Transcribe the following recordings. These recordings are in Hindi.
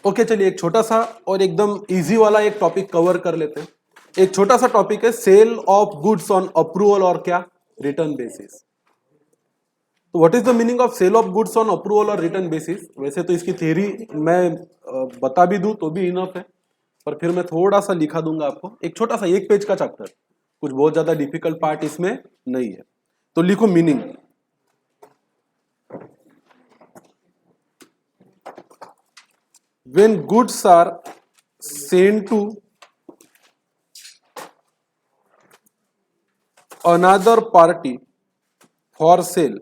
ओके चलिए एक छोटा सा और एकदम इजी वाला एक टॉपिक कवर कर लेते हैं। एक छोटा सा टॉपिक है sale of goods on approval और क्या रिटर्न बेसिस। तो what is the meaning of sale of goods on approval और रिटर्न बेसिस। वैसे तो इसकी थ्योरी मैं बता भी दूं तो भी इनफ है, पर फिर मैं थोड़ा सा लिखा दूंगा आपको। एक छोटा सा एक पेज का चैप्टर, कुछ बहुत ज्यादा डिफिकल्ट पार्ट इसमें नहीं है। तो लिखो meaning. When goods are sent to another party for sale,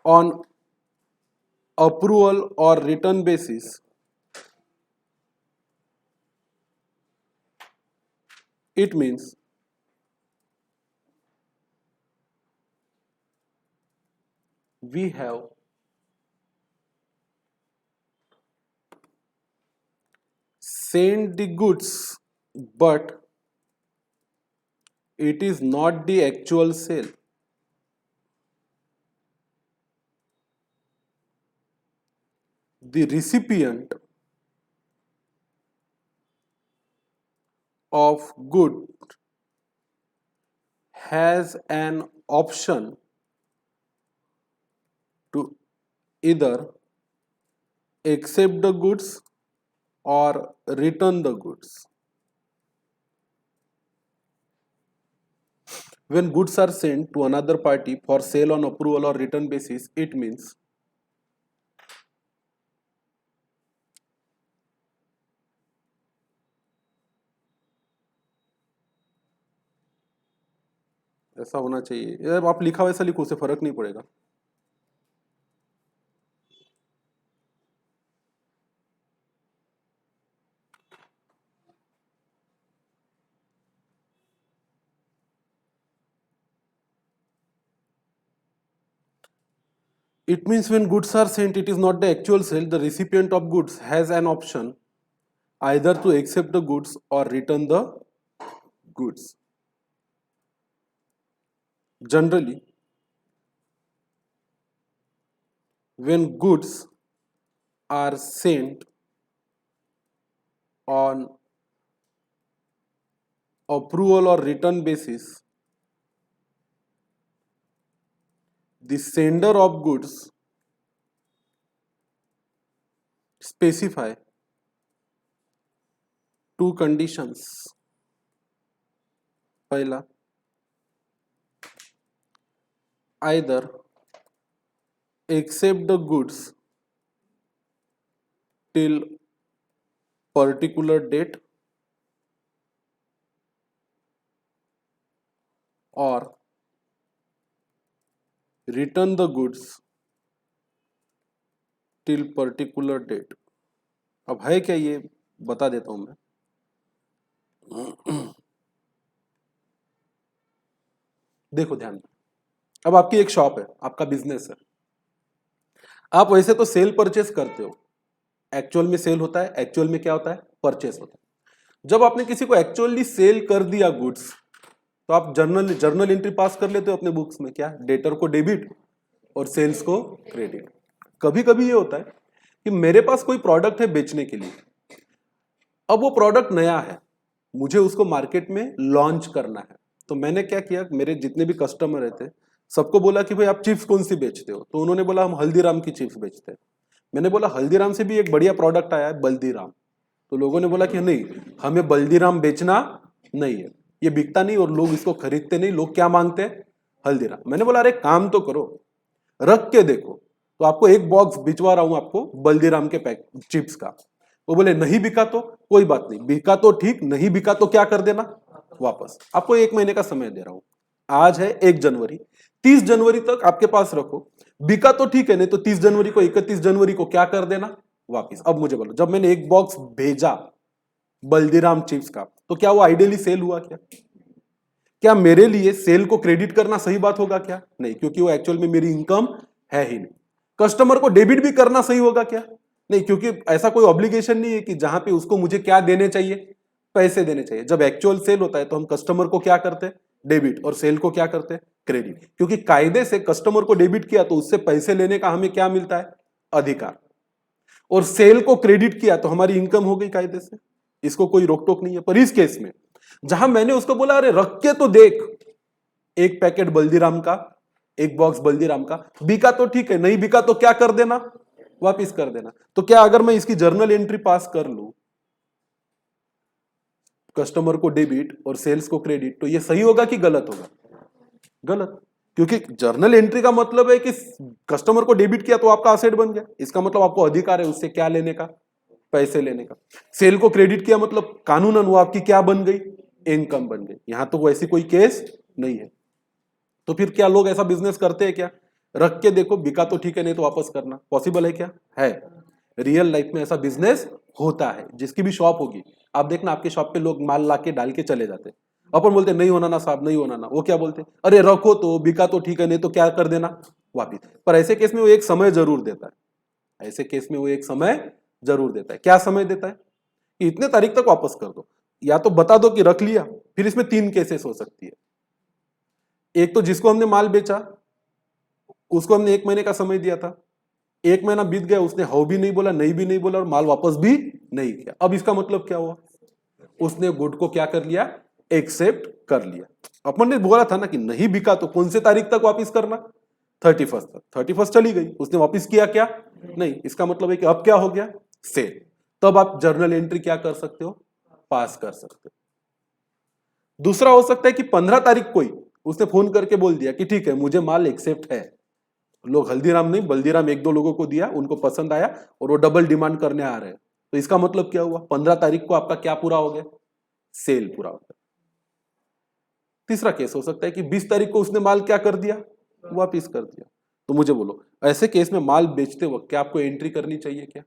on approval or return basis, it means we have sent the goods, but it is not the actual sale. The recipient of good has an option to either accept the goods or return the goods. When goods are sent to another party for sale on approval or return basis, it means ऐसा होना चाहिए। आप लिखा वैसा लिखो, उससे फर्क नहीं पड़ेगा। It means when goods are sent, it is not the actual sale. The recipient of goods has an option either to accept the goods or return the goods. Generally, when goods are sent on approval or return basis, the sender of goods specify two conditions. पहला, either accept the goods till particular date or return the goods till particular date. अब है क्या ये बता देता हूं मैं। देखो ध्यान, अब आपकी एक शॉप है, आपका बिजनेस है। आप वैसे तो सेल परचेस करते हो, एक्चुअल में सेल होता है, एक्चुअल में क्या होता है, परचेस होता है। जब आपने किसी को एक्चुअली सेल कर दिया गुड्स, तो आप जर्नल एंट्री पास कर लेते हो अपने बुक्स में, क्या डेटर को डेबिट और सेल्स को क्रेडिट। कभी कभी ये होता है कि मेरे पास कोई प्रोडक्ट है बेचने के लिए, अब वो प्रोडक्ट नया है, मुझे उसको मार्केट में लॉन्च करना है। तो मैंने क्या किया, मेरे जितने भी कस्टमर रहते सबको बोला कि भाई आप चिप्स कौन सी बेचते हो, तो उन्होंने बोला हम हल्दीराम की चिप्स बेचते हैं। मैंने बोला हल्दीराम से भी एक बढ़िया प्रोडक्ट आया है बल्दीराम, तो लोगों ने बोला कि नहीं हमें बल्दीराम बेचना नहीं है, ये बिकता नहीं और लोग इसको खरीदते नहीं, लोग क्या मांगते हैं, हल्दीराम। मैंने बोला अरे काम तो करो, रख के देखो, तो आपको एक बॉक्स भिजवा रहा हूं आपको बल्दीराम के पैक चिप्स का। वो बोले नहीं बिका तो कोई बात नहीं, बिका तो ठीक, नहीं बिका तो क्या कर देना, वापस। आपको 1 महीने का समय दे रहा हूं, आज है 1 जनवरी, 30 जनवरी तक आपके पास रखो, बिका तो ठीक है, नहीं तो 30 जनवरी को 31 जनवरी को क्या कर देना, वापस। अब मुझे बोलो, जब मैंने एक बॉक्स भेजा बल्दीराम चिप्स का, तो क्या वो आइडियली सेल हुआ क्या? क्या मेरे लिए सेल को क्रेडिट करना सही बात होगा क्या? नहीं, क्योंकि वो एक्चुअल में मेरी इनकम है ही नहीं। कस्टमर को डेबिट भी करना सही होगा क्या? नहीं, क्योंकि ऐसा कोई ऑब्लिगेशन नहीं है कि जहां पे उसको मुझे क्या देने चाहिए, पैसे देने चाहिए। जब एक्चुअल सेल होता है तो हम कस्टमर को क्या करते हैं, डेबिट, और सेल को क्या करते हैं, क्रेडिट, क्योंकि कायदे से कस्टमर को डेबिट किया तो उससे पैसे लेने का हमें क्या मिलता है, अधिकार, और सेल को क्रेडिट किया तो हमारी इनकम हो गई कायदे से, इसको कोई रोक टोक नहीं है। पर इस केस में जहां मैंने उसको बोला अरे रख के तो देख, एक पैकेट बल्दीराम का, एक बॉक्स बल्दीराम का, बिका तो ठीक है, नहीं बिका तो क्या कर देना, वापिस कर देना। तो क्या अगर मैं इसकी जर्नल एंट्री पास कर लूं, कस्टमर को डेबिट और सेल्स को क्रेडिट, तो ये सही होगा कि गलत होगा, गलत, क्योंकि जर्नल एंट्री का मतलब है कि कस्टमर को डेबिट किया तो आपका असेट बन गया, इसका मतलब आपको अधिकार है उससे क्या लेने का, पैसे लेने का। सेल को क्रेडिट किया मतलब कानूनन वो आपकी क्या बन गई, इनकम बन गई। यहां तो वैसी कोई केस नहीं है। तो फिर क्या लोग ऐसा बिजनेस करते हैं क्या, रख के देखो बिका तो ठीक है, नहीं तो वापस करना, पॉसिबल है क्या, है। रियल लाइफ में ऐसा बिजनेस होता है। जिसकी भी शॉप होगी, आप देखना आपके शॉप पे लोग माल ला के डाल के चले जाते हैं, अपन बोलते नहीं होना ना साहब, नहीं होना ना, वो क्या बोलते अरे रखो तो, बिका तो ठीक है, नहीं तो क्या कर देना, वापिस। पर ऐसे केस में वो एक समय जरूर देता है, ऐसे केस में वो एक समय जरूर देता है। क्या समय देता है कि इतने तारीख तक वापस कर दो, या तो बता दो कि रख लिया। फिर इसमें 3 केसेस हो सकती है। एक तो जिसको हमने माल बेचा उसको हमने 1 महीने का समय दिया था, 1 महीना बीत गया, उसने हाउ भी नहीं बोला, नहीं भी नहीं बोला, और माल वापस भी नहीं किया। अब इसका मतलब क्या हुआ, उसने गुड को क्या कर लिया, एक्सेप्ट कर लिया। अपन ने बोला था ना कि नहीं बिका तो कौन से तारीख तक वापस करना, 31 तक। 31 चली गई, उसने वापस किया क्या, नहीं। इसका मतलब है कि अब क्या हो गया, सेल। तब आप जर्नल एंट्री क्या कर सकते हो, पास कर सकते हो। दूसरा हो सकता है कि 15 तारीख को ही उसने फोन करके बोल दिया कि ठीक है मुझे माल एक्सेप्ट है, लोग हल्दीराम नहीं बल्दीराम 1-2 लोगों को दिया, उनको पसंद आया और वो डबल डिमांड करने आ रहे हैं। तो इसका मतलब क्या हुआ, 15 तारीख को आपका क्या पूरा हो गया, सेल पूरा हो गया। तीसरा केस हो सकता है कि 20 तारीख को उसने माल क्या कर दिया, वापिस कर दिया। तो मुझे बोलो ऐसे केस में माल बेचते वक्त क्या आपको एंट्री करनी चाहिए, क्या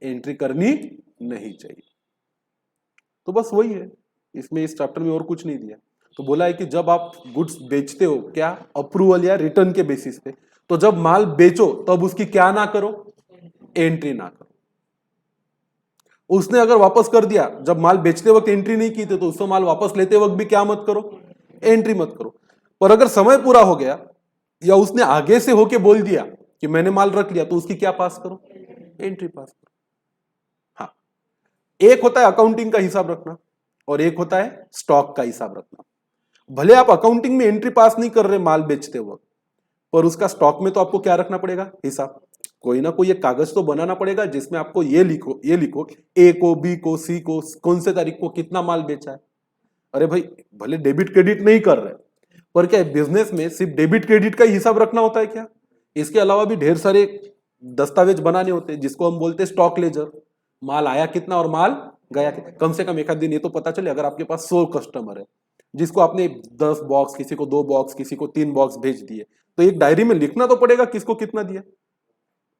एंट्री करनी नहीं चाहिए। तो बस वही है, इसमें इस चैप्टर में और कुछ नहीं दिया। तो बोला है कि जब आप गुड्स बेचते हो, क्या अप्रूवल या रिटर्न के बेसिस पे, तो जब माल बेचो तब उसकी क्या ना करो, एंट्री ना करो। उसने अगर वापस कर दिया, जब माल बेचते वक्त एंट्री नहीं की थी, तो उसको माल वापस लेते वक्त भी क्या मत करो, एंट्री मत करो। पर अगर समय पूरा हो गया या उसने आगे से होके बोल दिया कि मैंने माल रख लिया, तो उसकी क्या पास करो, एंट्री पास करो। हाँ, एक होता है अकाउंटिंग का हिसाब रखना और एक होता है स्टॉक का हिसाब रखना। भले आप अकाउंटिंग में एंट्री पास नहीं कर रहे माल बेचते वक्त, पर उसका स्टॉक में तो आपको क्या रखना पड़ेगा, हिसाब। कोई ना कोई एक कागज तो बनाना पड़ेगा जिसमें आपको ये लिखो ए को, बी को, सी को, कौन से तारीख को कितना माल बेचा है। अरे भाई भले डेबिट क्रेडिट नहीं कर रहे, पर क्या बिजनेस में सिर्फ डेबिट क्रेडिट का ही हिसाब रखना होता है क्या, इसके अलावा भी ढेर सारे दस्तावेज बनाने होते हैं जिसको हम बोलते हैं स्टॉक लेजर। माल आया कितना और माल गया कितना, कम से कम एक आध दिन ये तो पता चले। अगर आपके पास 100 कस्टमर है जिसको आपने 10 बॉक्स, किसी को 2 बॉक्स, किसी को 3 बॉक्स भेज दिए, तो एक डायरी में लिखना तो पड़ेगा किसको कितना दिया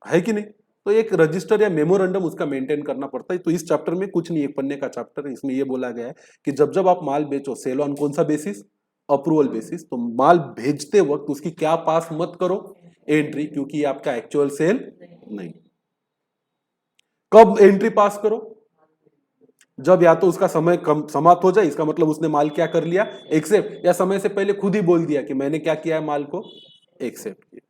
है कि नहीं। तो एक रजिस्टर या मेमोरेंडम उसका मेंटेन करना पड़ता है। तो इस चैप्टर में कुछ नहीं, एक पन्ने का चैप्टर है, इसमें यह बोला गया है कि जब जब आप माल बेचो, सेल ऑन कौन सा बेसिस, अप्रूवल बेसिस, तो माल भेजते वक्त उसकी क्या पास मत करो, एंट्री, क्योंकि ये आपका एक्चुअल सेल नहीं। कब एंट्री पास करो, जब या तो उसका समय समाप्त हो जाए, इसका मतलब उसने माल क्या कर लिया, एक्सेप्ट, या समय से पहले खुद ही बोल दिया कि मैंने क्या किया है, माल को एक्सेप्ट किया,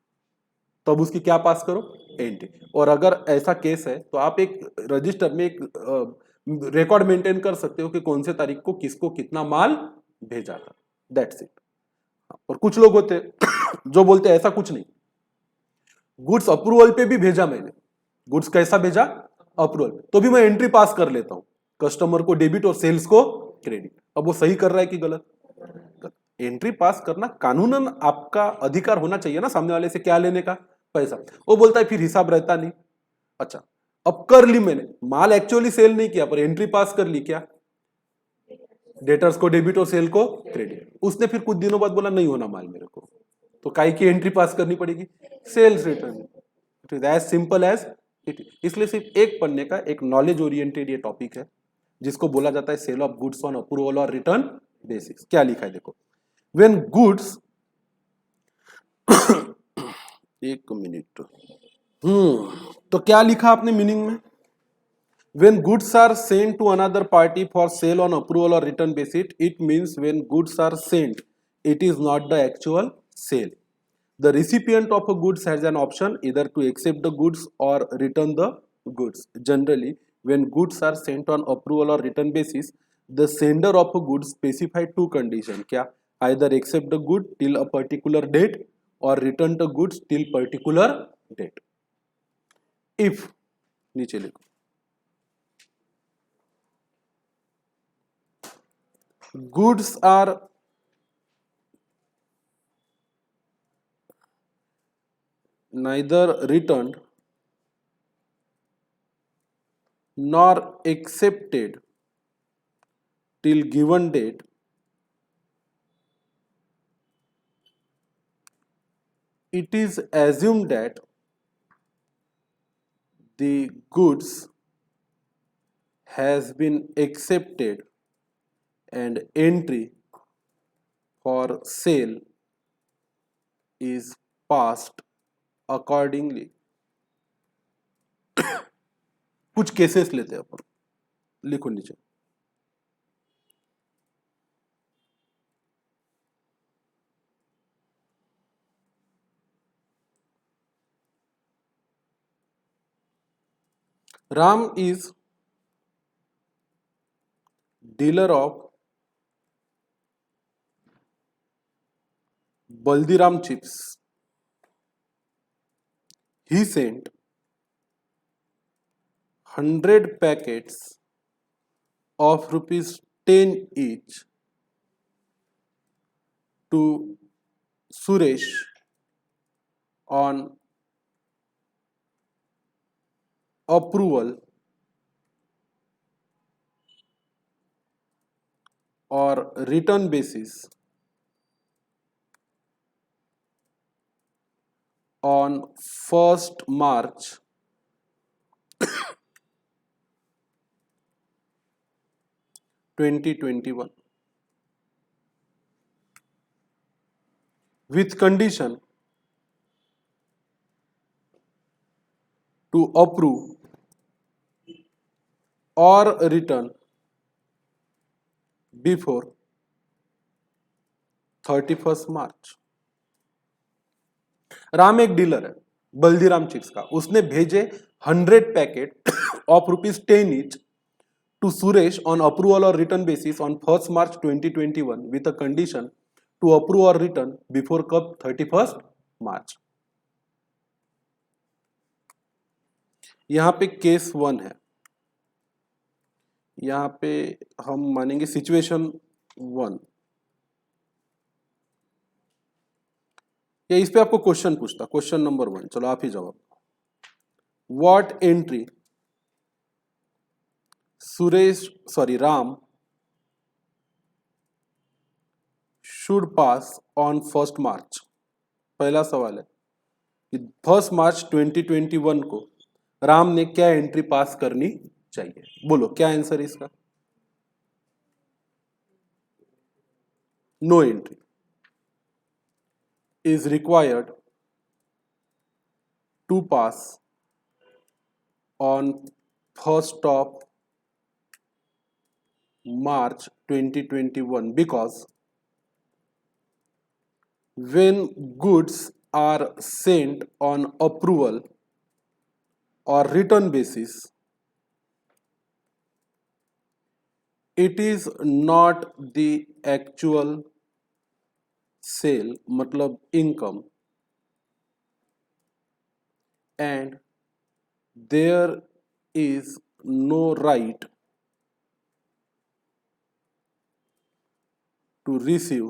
तब उसकी क्या पास करो, एंट्री। और अगर ऐसा केस है तो आप एक रजिस्टर में एक रिकॉर्ड मेंटेन कर सकते हो कि कौन से तारीख को किसको कितना माल भेजा था, दैट्स इट। और कुछ लोग होते जो बोलते हैं ऐसा कुछ नहीं, गुड्स अप्रूवल पे भी भेजा मैंने, गुड्स कैसा भेजा, अप्रूवल, तो भी मैं एंट्री पास कर लेता हूं, कस्टमर को डेबिट और सेल्स को क्रेडिट। अब वो सही कर रहा है कि गलत, एंट्री पास करना कानूनन आपका अधिकार होना चाहिए ना, सामने वाले से क्या लेने का, पैसा। वो बोलता है फिर हिसाब रहता नहीं। अच्छा, अब कर ली मैंने, माल एक्चुअली सेल नहीं किया पर एंट्री पास कर ली, क्या डेटर्स को डेबिट और सेल को क्रेडिट। उसने फिर कुछ दिनों बाद बोला नहीं होना माल मेरे को, तो काई की एंट्री पास करनी पड़ेगी, sales return. It is as simple as it. इसलिए सिर्फ एक पन्ने का एक नॉलेज ओरिएंटेड ये टॉपिक है जिसको बोला जाता है sale of goods on approval और रिटर्न बेसिस। क्या लिखा है देखो, व्हेन गुड्स एक मिनट, तो क्या लिखा आपने मीनिंग में, When goods are sent to another party for sale on approval or return basis, it means when goods are sent, it is not the actual sale. The recipient of a goods has an option either to accept the goods or return the goods. Generally, when goods are sent on approval or return basis, the sender of a goods specify two conditions. क्या? Either accept the good till a particular date or return the goods till particular date. If नीचे लिखो, goods are neither returned nor accepted till given date, it is assumed that the goods has been accepted and entry for sale is passed accordingly. कुछ केसेस लेते हैं अपन, लिखो नीचे. Ram is dealer of Baldiram chips. He sent 100 packets of rupees 10 each to Suresh on approval or return basis on 1st March 2021 with condition to approve or return before 31st मार्च. राम एक डीलर है बल्दीराम चिप्स का, उसने भेजे 100 packet of ₹10 each to Suresh on approval और return basis on 1st March 2021 with a condition to approve और रिटर्न बिफोर कब 31st मार्च. यहां पे केस 1 है, यहां पे हम मानेंगे सिचुएशन 1. या इस पे आपको क्वेश्चन पूछता, क्वेश्चन नंबर 1, चलो आप ही जवाब. What entry Ram should pass on 1st मार्च. पहला सवाल है कि 1st मार्च 2021 को राम ने क्या एंट्री पास करनी चाहिए. बोलो क्या आंसर इसका. No entry is required to pass on 1st of March 2021 because when goods are sent on approval or return basis, it is not the actual sale मतलब income and there is no right to receive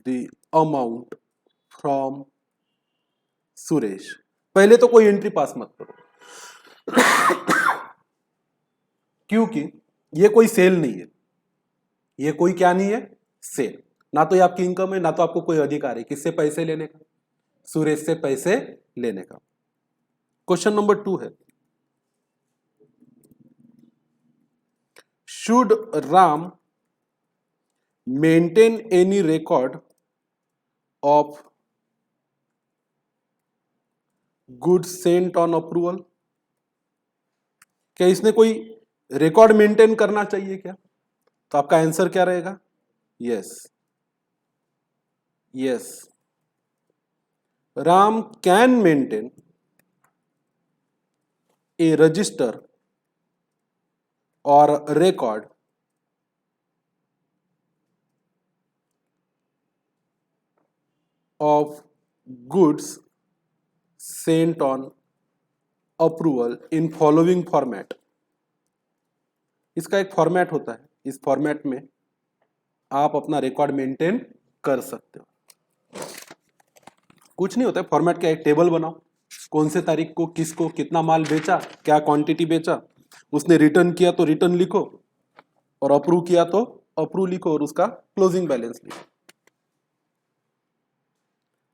the amount from Suresh. पहले तो कोई एंट्री पास मत करो क्योंकि ये कोई सेल नहीं है, ये कोई क्या नहीं है, सेल. ना तो ये आपकी इनकम है, ना तो आपको कोई अधिकार है किससे पैसे लेने का, सुरेश से पैसे लेने का. क्वेश्चन नंबर 2 है, should Ram maintain any record of goods Saint on approval. क्या इसने कोई रिकॉर्ड मेंटेन करना चाहिए क्या? तो आपका आंसर क्या रहेगा? Yes, yes, Ram can maintain A register और record of goods sent on approval in following format. इसका एक फॉर्मेट होता है, इस फॉर्मेट में आप अपना रिकॉर्ड मेंटेन कर सकते हो। कुछ नहीं होता है, फॉर्मेट का एक टेबल बनाओ, कौन से तारीख को किसको कितना माल बेचा, क्या क्वांटिटी बेचा, उसने रिटर्न किया तो रिटर्न लिखो, और अप्रूव किया तो अप्रूव लिखो, और उसका क्लोजिंग बैलेंस लिखो।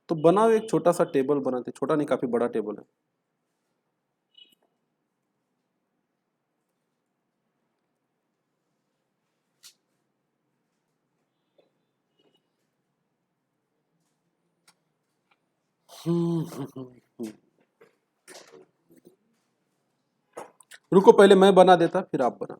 तो बनाओ एक छोटा सा टेबल बनाते, छोटा नहीं काफी बड़ा टेबल है। रुको, पहले मैं बना देता फिर आप बना।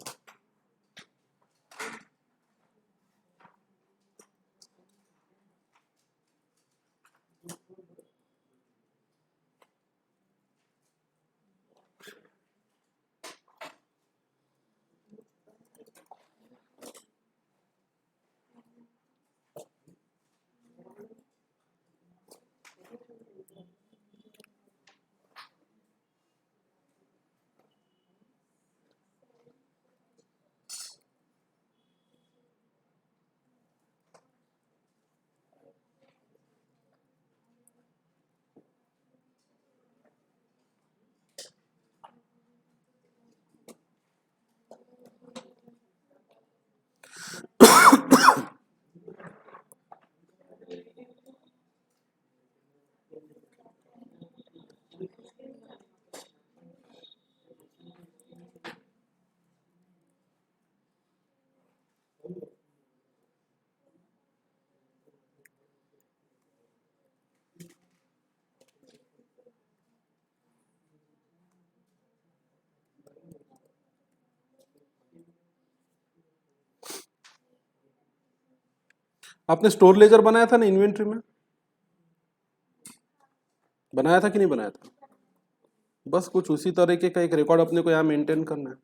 आपने स्टोर लेजर बनाया था ना इन्वेंट्री में, बनाया था कि नहीं बनाया था? बस कुछ उसी तरीके का एक रिकॉर्ड अपने को यहाँ मेंटेन करना है।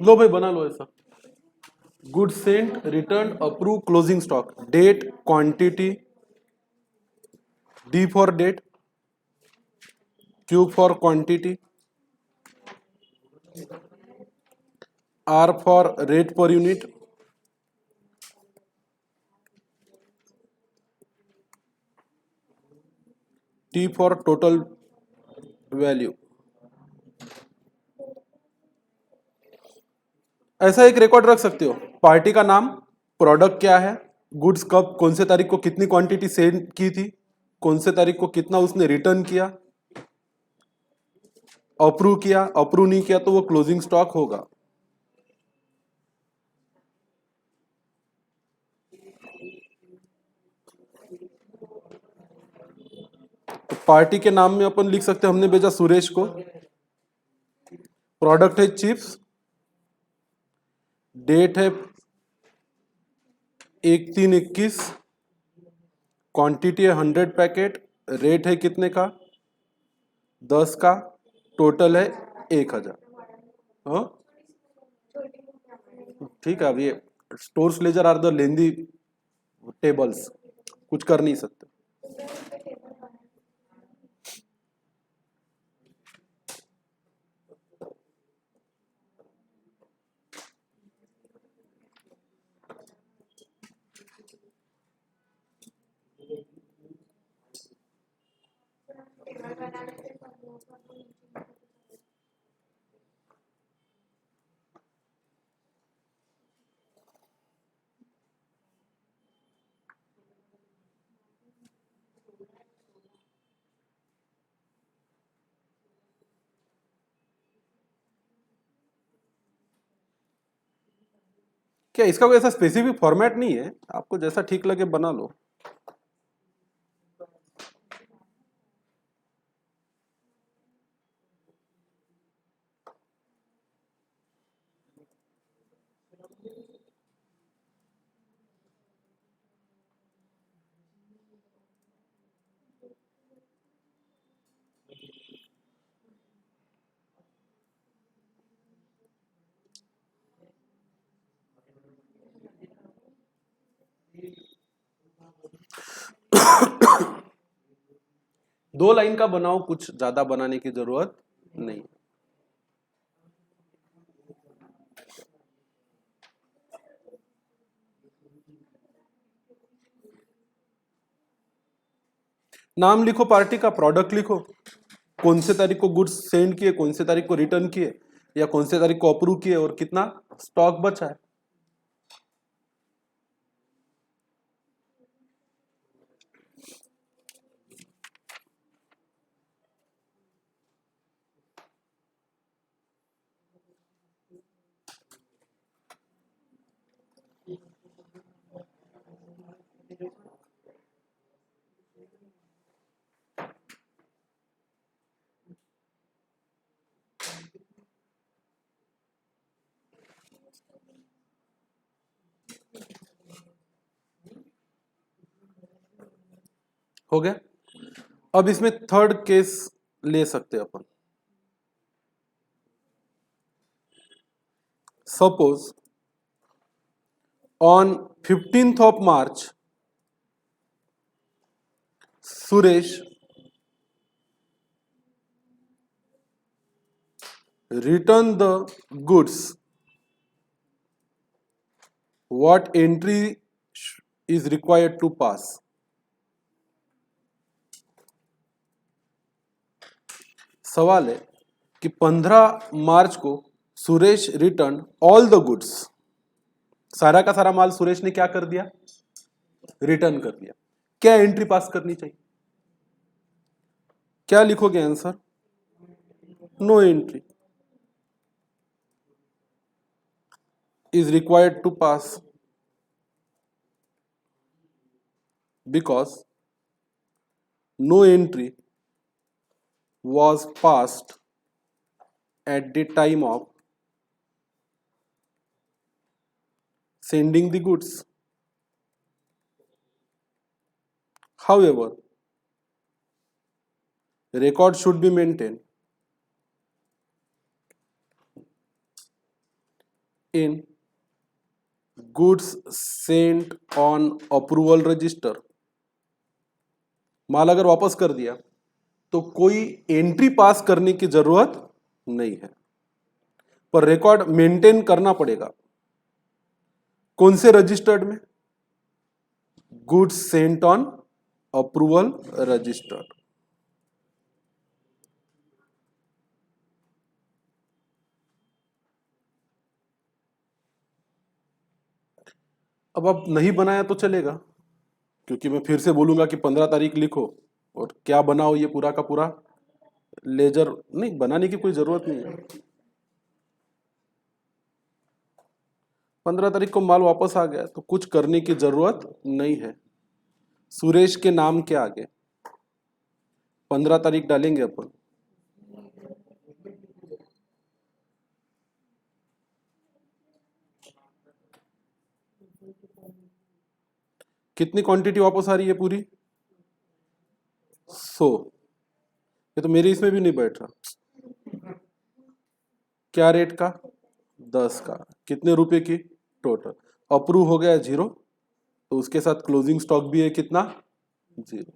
लो भाई बना लो ऐसा। Good sent, return, approve, closing stock, date, quantity, D for date, Q for quantity, R for rate per unit, T for total value. ऐसा एक रिकॉर्ड रख सकते हो, पार्टी का नाम, प्रोडक्ट क्या है, गुड्स कब कौन से तारीख को कितनी क्वांटिटी सेल की थी, कौन से तारीख को कितना उसने रिटर्न किया, अप्रूव किया, अप्रूव नहीं किया तो वो क्लोजिंग स्टॉक होगा। तो पार्टी के नाम में अपन लिख सकते हैं हमने भेजा सुरेश को, प्रोडक्ट है चिप्स, डेट है 1/3/21, क्वांटिटी है 100 पैकेट, रेट है कितने का 10 का, टोटल है 1000। हाँ ठीक है। अब ये stores ledger are the lengthy tables, कुछ कर नहीं सकते। क्या इसका कोई ऐसा स्पेसिफिक फॉर्मेट नहीं है, आपको जैसा ठीक लगे बना लो। दो लाइन का बनाओ, कुछ ज्यादा बनाने की जरूरत नहीं। नाम लिखो पार्टी का, प्रोडक्ट लिखो, कौन से तारीख को गुड्स सेंड किए, कौन से तारीख को रिटर्न किए, या कौन से तारीख को अप्रूव किए, और कितना स्टॉक बचा है। हो गया। अब इसमें थर्ड केस ले सकते हैं अपन। Suppose on 15th of March, Suresh returned the goods. What entry is required to pass? सवाल है कि 15 मार्च को Suresh return all the goods, सारा का सारा माल सुरेश ने क्या कर दिया, रिटर्न कर दिया। क्या एंट्री पास करनी चाहिए, क्या लिखोगे answer, no entry is required to pass because no entry was passed at the time of sending the goods. However, record should be maintained in goods sent on approval register. माल अगर वापस कर दिया तो कोई एंट्री पास करने की जरूरत नहीं है, पर रिकॉर्ड मेंटेन करना पड़ेगा। कौन से रजिस्टर्ड में, goods Saint on approval registered. अब आप नहीं बनाया तो चलेगा, क्योंकि मैं फिर से बोलूंगा कि 15 तारीख लिखो और क्या बनाओ ये पूरा का पूरा लेजर, नहीं बनाने की कोई जरूरत नहीं है। 15 तारीख को माल वापस आ गया तो कुछ करने की जरूरत नहीं है। सुरेश के नाम के आगे 15 तारीख डालेंगे अपन। कितनी क्वांटिटी वापस आ रही है पूरी, 100। ये तो मेरे इसमें भी नहीं बैठ रहा। क्या रेट का, 10 का, कितने रुपए की, टोटल अप्रूव हो गया 0, तो उसके साथ क्लोजिंग स्टॉक भी है कितना, 0।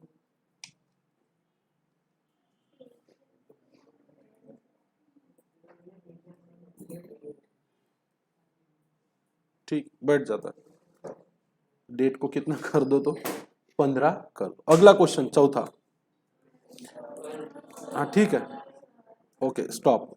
ठीक बैठ जाता है। डेट को कितना कर दो तो 15 कर दो। अगला क्वेश्चन चौथा, हाँ ठीक है, ओके स्टॉप।